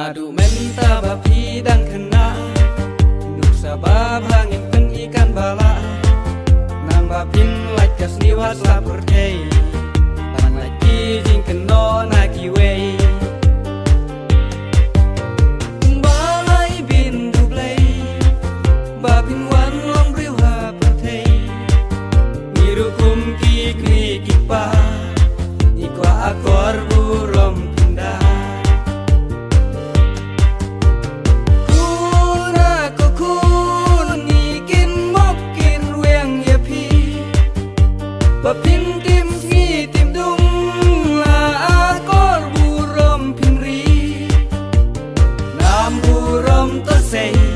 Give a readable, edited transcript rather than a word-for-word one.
Madu menta bapi dan kena Nuk sabab langit pen ikan bala Nang bapin lakas niwas lapur kei Panaki jing keno naki wei Balai bindu play Bapin wan long riu hapur tei Miru kum ki kri kipa Ikwa akor burom pindah Bapin tim ngi tim dung la akor burom pinri Nam burom to say